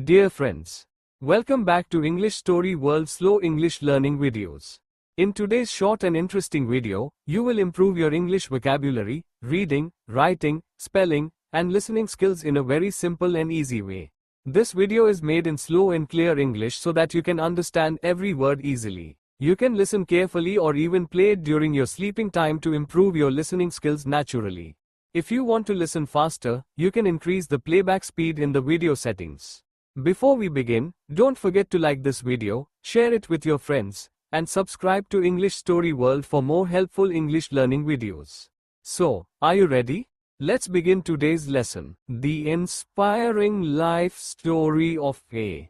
Dear friends, welcome back to English Story World Slow English Learning Videos. In today's short and interesting video, you will improve your English vocabulary, reading, writing, spelling, and listening skills in a very simple and easy way. This video is made in slow and clear English so that you can understand every word easily. You can listen carefully or even play it during your sleeping time to improve your listening skills naturally. If you want to listen faster, you can increase the playback speed in the video settings. Before we begin, don't forget to like this video, share it with your friends, and subscribe to English Story World for more helpful English learning videos. So, are you ready? Let's begin today's lesson. The inspiring life story of A.P.J.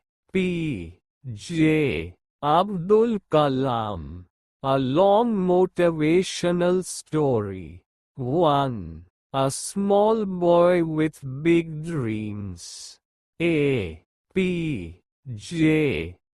Abdul Kalam. A long motivational story. 1. A small boy with big dreams. A.P.J.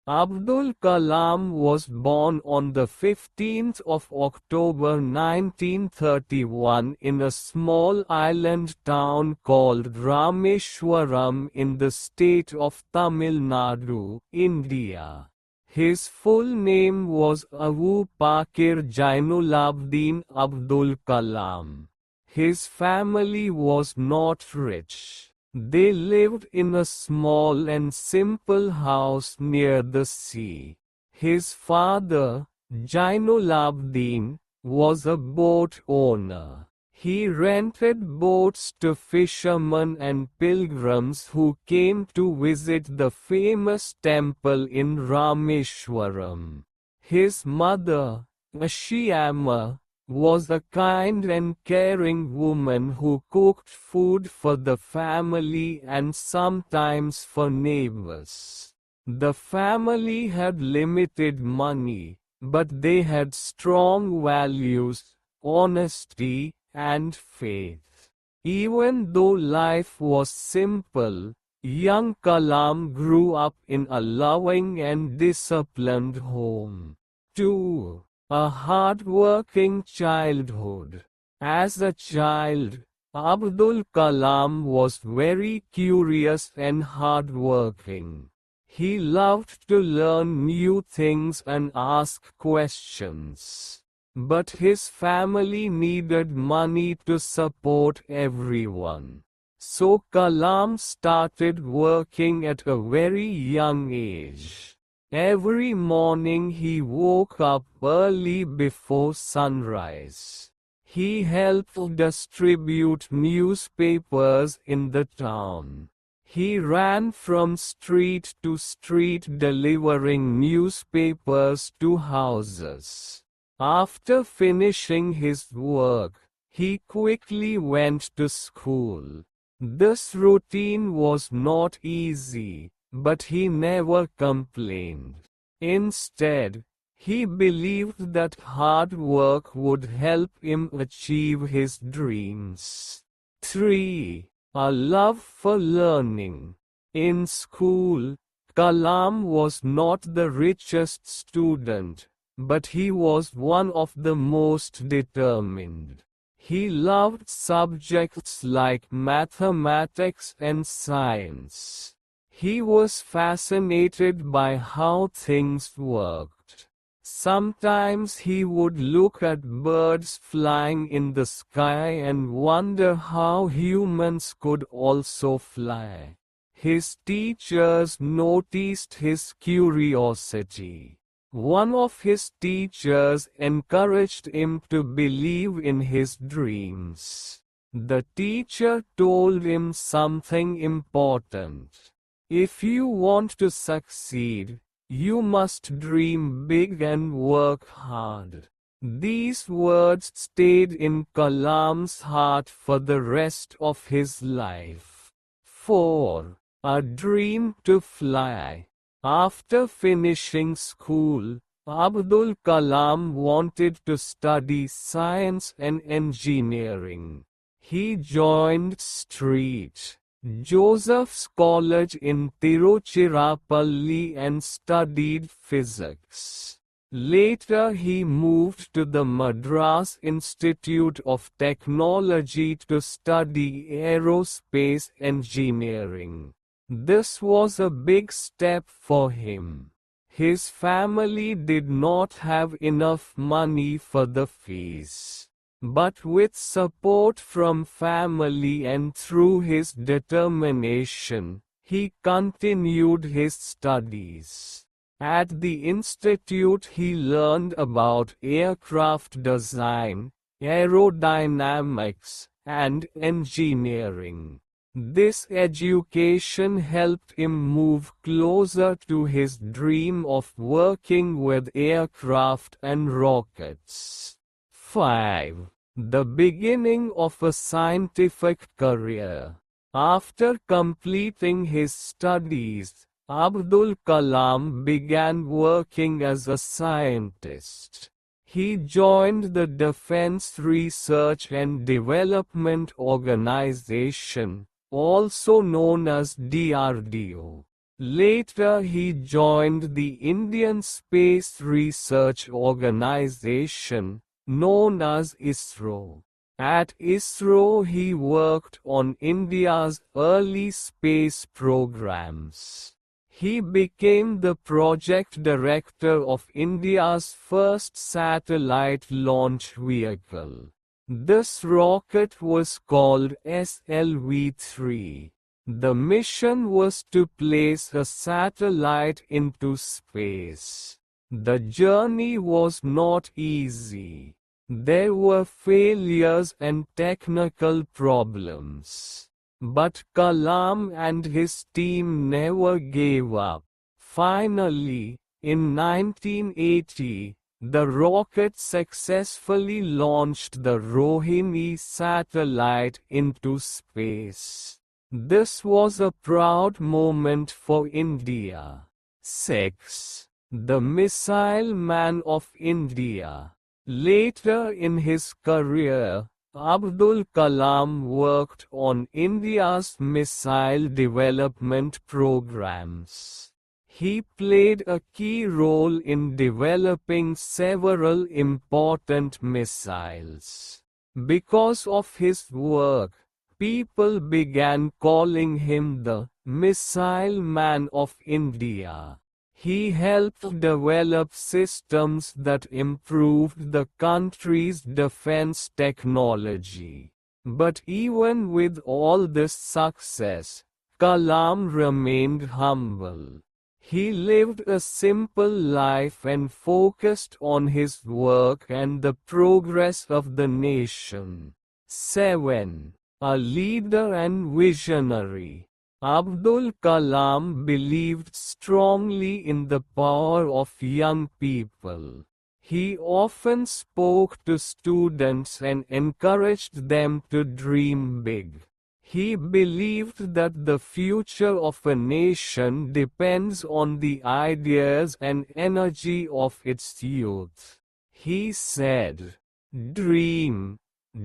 Abdul Kalam was born on the 15th of October 1931 in a small island town called Rameshwaram in the state of Tamil Nadu, India. His full name was Abu Pakir Jainulabdin Abdul Kalam. His family was not rich. They lived in a small and simple house near the sea. His father, Jainulabdin, was a boat owner. He rented boats to fishermen and pilgrims who came to visit the famous temple in Rameshwaram. His mother, Ashiyama, was a kind and caring woman who cooked food for the family and sometimes for neighbors. The family had limited money, but they had strong values, honesty, and faith. Even though life was simple, young Kalam grew up in a loving and disciplined home. 2. A hard-working childhood. As a child, Abdul Kalam was very curious and hard-working. He loved to learn new things and ask questions. But his family needed money to support everyone. So Kalam started working at a very young age. Every morning he woke up early before sunrise. He helped distribute newspapers in the town. He ran from street to street delivering newspapers to houses. After finishing his work, he quickly went to school. This routine was not easy, but he never complained. Instead, he believed that hard work would help him achieve his dreams. 3. A love for learning. In school, Kalam was not the richest student, but he was one of the most determined. He loved subjects like mathematics and science. He was fascinated by how things worked. Sometimes he would look at birds flying in the sky and wonder how humans could also fly. His teachers noticed his curiosity. One of his teachers encouraged him to believe in his dreams. The teacher told him something important. If you want to succeed, you must dream big and work hard. These words stayed in Kalam's heart for the rest of his life. 4. A dream to fly. After finishing school, Abdul Kalam wanted to study science and engineering. He joined St. Joseph's College in Tiruchirappalli and studied physics. Later he moved to the Madras Institute of Technology to study aerospace engineering. This was a big step for him. His family did not have enough money for the fees. But with support from family and through his determination, he continued his studies. At the institute he learned about aircraft design, aerodynamics, and engineering. This education helped him move closer to his dream of working with aircraft and rockets. 5. The beginning of a scientific career. After completing his studies, Abdul Kalam began working as a scientist. He joined the Defense Research and Development Organization, also known as DRDO. Later he joined the Indian Space Research Organization, known as ISRO. At ISRO he worked on India's early space programs. He became the project director of India's first satellite launch vehicle. This rocket was called SLV-3. The mission was to place a satellite into space. The journey was not easy. There were failures and technical problems. But Kalam and his team never gave up. Finally, in 1980, the rocket successfully launched the Rohini satellite into space. This was a proud moment for India. 6. The Missile Man of India. Later in his career, Abdul Kalam worked on India's missile development programs. He played a key role in developing several important missiles. Because of his work, people began calling him the Missile Man of India. He helped develop systems that improved the country's defense technology. But even with all this success, Kalam remained humble. He lived a simple life and focused on his work and the progress of the nation. 7. A leader and visionary. Abdul Kalam believed strongly in the power of young people. He often spoke to students and encouraged them to dream big. He believed that the future of a nation depends on the ideas and energy of its youth. He said, "Dream,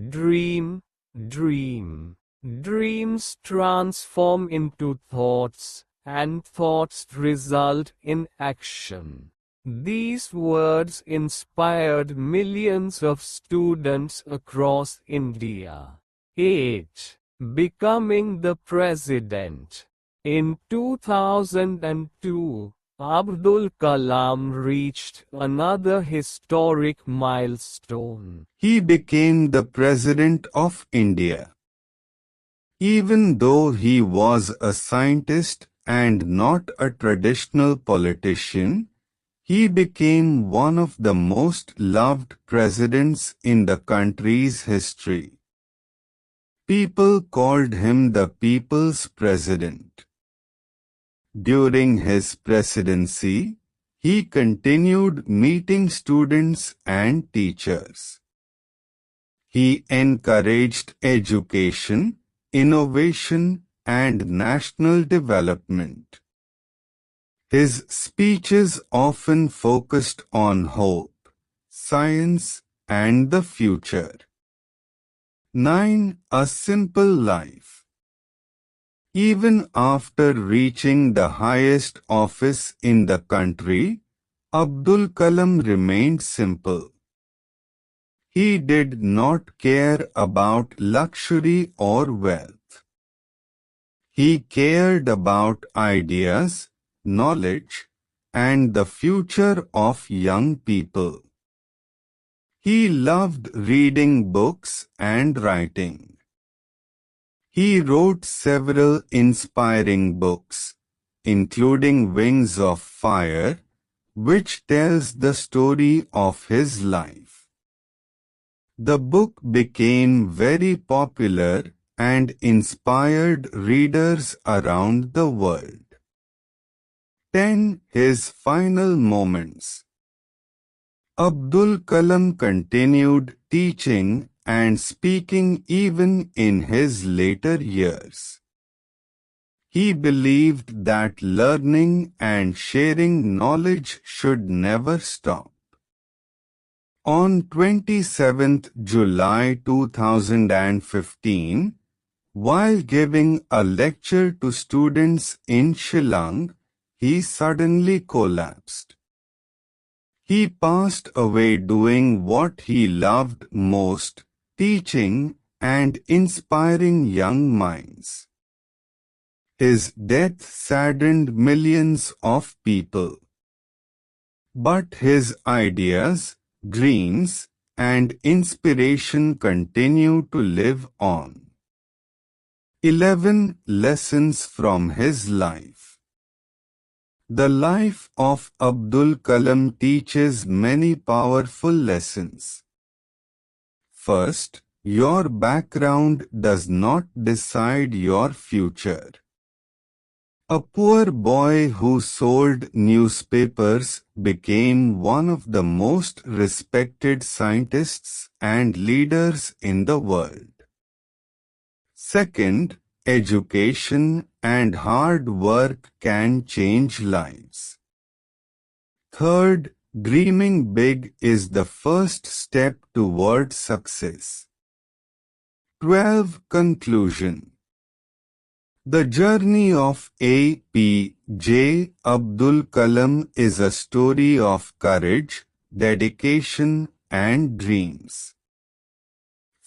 dream, dream. Dreams transform into thoughts, and thoughts result in action." These words inspired millions of students across India. 8. Becoming the president. In 2002, Abdul Kalam reached another historic milestone. He became the President of India. Even though he was a scientist and not a traditional politician, he became one of the most loved presidents in the country's history. People called him the People's President. During his presidency, he continued meeting students and teachers. He encouraged education, innovation, and national development. His speeches often focused on hope, science, and the future. 9. A simple life. Even after reaching the highest office in the country, Abdul Kalam remained simple. He did not care about luxury or wealth. He cared about ideas, knowledge, and the future of young people. He loved reading books and writing. He wrote several inspiring books, including Wings of Fire, which tells the story of his life. The book became very popular and inspired readers around the world. 10. His final moments. Abdul Kalam continued teaching and speaking even in his later years. He believed that learning and sharing knowledge should never stop. On 27th July 2015, while giving a lecture to students in Shillong, he suddenly collapsed. He passed away doing what he loved most, teaching and inspiring young minds. His death saddened millions of people. But his ideas, dreams, and inspiration continue to live on. 11 Lessons from his life. The life of Abdul Kalam teaches many powerful lessons. First, your background does not decide your future. A poor boy who sold newspapers became one of the most respected scientists and leaders in the world. Second, education and hard work can change lives. Third, dreaming big is the first step toward success. 12. Conclusion. The journey of A.P.J. Abdul Kalam is a story of courage, dedication, and dreams.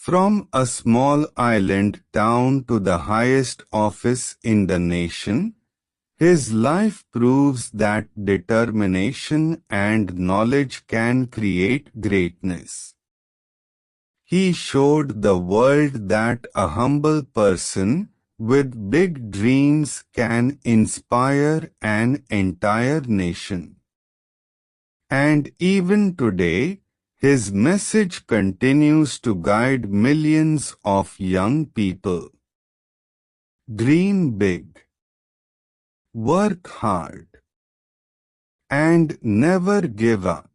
From a small island town to the highest office in the nation, his life proves that determination and knowledge can create greatness. He showed the world that a humble person with big dreams can inspire an entire nation. And even today, his message continues to guide millions of young people. Dream big, work hard, and never give up.